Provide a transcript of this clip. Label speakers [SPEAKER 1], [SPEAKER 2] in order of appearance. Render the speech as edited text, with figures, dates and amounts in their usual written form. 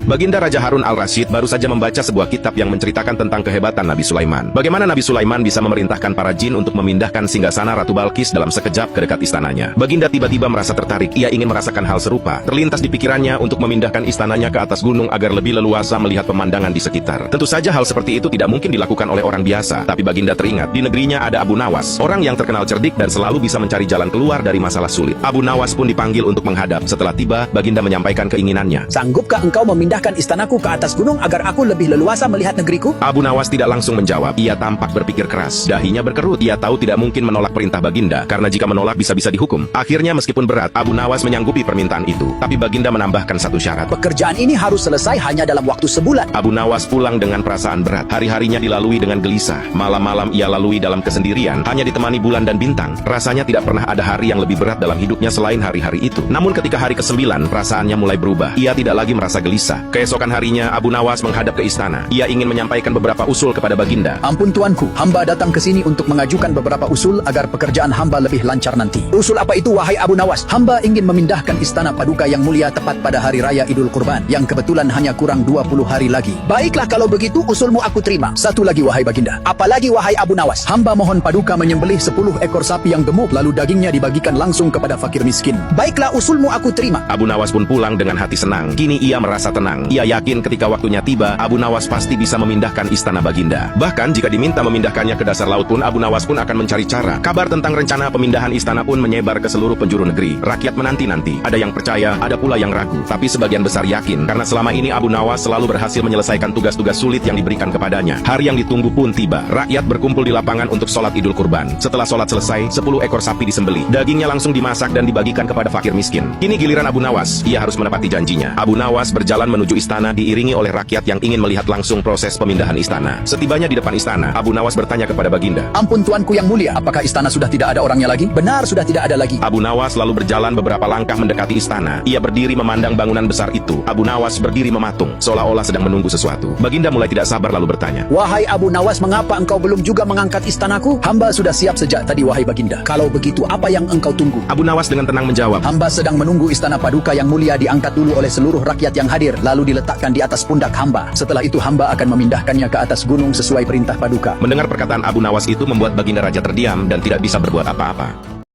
[SPEAKER 1] Baginda Raja Harun al-Rasyid baru saja membaca sebuah kitab yang menceritakan tentang kehebatan Nabi Sulaiman. Bagaimana Nabi Sulaiman bisa memerintahkan para jin untuk memindahkan singgasana Ratu Balqis dalam sekejap ke dekat istananya. Baginda tiba-tiba merasa tertarik, ia ingin merasakan hal serupa. Terlintas di pikirannya untuk memindahkan istananya ke atas gunung agar lebih leluasa melihat pemandangan di sekitar. Tentu saja hal seperti itu tidak mungkin dilakukan oleh orang biasa, tapi Baginda teringat di negerinya ada Abu Nawas, orang yang terkenal cerdik dan selalu bisa mencari jalan keluar dari masalah sulit. Abu Nawas pun dipanggil untuk menghadap. Setelah tiba, Baginda menyampaikan keinginannya.
[SPEAKER 2] Sanggupkah engkau memindahkan istanaku ke atas gunung agar aku lebih leluasa melihat negeriku?
[SPEAKER 1] Abu Nawas tidak langsung menjawab. Ia tampak berpikir keras. Dahinya berkerut. Ia tahu tidak mungkin menolak perintah Baginda, karena jika menolak bisa-bisa dihukum. Akhirnya meskipun berat, Abu Nawas menyanggupi permintaan itu. Tapi Baginda menambahkan satu syarat.
[SPEAKER 2] Pekerjaan ini harus selesai hanya dalam waktu sebulan.
[SPEAKER 1] Abu Nawas pulang dengan perasaan berat. Hari-harinya dilalui dengan gelisah. Malam-malam ia lalui dalam kesendirian, hanya ditemani bulan dan bintang. Rasanya tidak pernah ada hari yang lebih berat dalam hidupnya selain hari-hari itu. Namun ketika hari ke-9, perasaannya mulai berubah. Ia tidak lagi merasa gelisah. Keesokan harinya, Abu Nawas menghadap ke istana. Ia ingin menyampaikan beberapa usul kepada Baginda.
[SPEAKER 2] Ampun tuanku, hamba datang ke sini untuk mengajukan beberapa usul agar pekerjaan hamba lebih lancar nanti. Usul apa itu, wahai Abu Nawas? Hamba ingin memindahkan istana Paduka yang mulia tepat pada hari raya Idul Kurban, yang kebetulan hanya kurang 20 hari lagi. Baiklah kalau begitu, usulmu aku terima. Satu lagi, wahai Baginda. Apalagi, wahai Abu Nawas? Hamba mohon Paduka menyembelih 10 ekor sapi yang gemuk, lalu dagingnya dibagikan langsung kepada fakir miskin. Baiklah, usulmu aku terima.
[SPEAKER 1] Abu Nawas pun pulang dengan hati senang. Kini ia merasa tenang. Ia yakin ketika waktunya tiba, Abu Nawas pasti bisa memindahkan istana Baginda. Bahkan jika diminta memindahkannya ke dasar laut pun, Abu Nawas pun akan mencari cara. Kabar tentang rencana pemindahan istana pun menyebar ke seluruh penjuru negeri. Rakyat menanti-nanti. Ada yang percaya, ada pula yang ragu. Tapi sebagian besar yakin, karena selama ini Abu Nawas selalu berhasil menyelesaikan tugas-tugas sulit yang diberikan kepadanya. Hari yang ditunggu pun tiba. Rakyat berkumpul di lapangan untuk sholat Idul Kurban. Setelah sholat selesai, 10 ekor sapi disembelih. Dagingnya langsung dimasak dan dibagikan kepada fakir miskin. Kini giliran Abu Nawas. Ia harus menepati janjinya. Abu Nawas berjalan menuju istana diiringi oleh rakyat yang ingin melihat langsung proses pemindahan istana. Setibanya di depan istana, Abu Nawas bertanya kepada Baginda.
[SPEAKER 2] Ampun tuanku yang mulia, apakah istana sudah tidak ada orangnya lagi? Benar, sudah tidak ada lagi.
[SPEAKER 1] Abu Nawas lalu berjalan beberapa langkah mendekati istana. Ia berdiri memandang bangunan besar itu. Abu Nawas berdiri mematung, seolah-olah sedang menunggu sesuatu. Baginda mulai tidak sabar lalu bertanya.
[SPEAKER 2] Wahai Abu Nawas, mengapa engkau belum juga mengangkat istanaku? Hamba sudah siap sejak tadi, wahai Baginda. Kalau begitu, apa yang engkau tunggu?
[SPEAKER 1] Abu Nawas dengan tenang menjawab.
[SPEAKER 2] Hamba sedang menunggu istana Paduka yang mulia diangkat dulu oleh seluruh rakyat yang hadir, lalu diletakkan di atas pundak hamba. Setelah itu hamba akan memindahkannya ke atas gunung sesuai perintah Paduka.
[SPEAKER 1] Mendengar perkataan Abu Nawas itu membuat Baginda Raja terdiam dan tidak bisa berbuat apa-apa.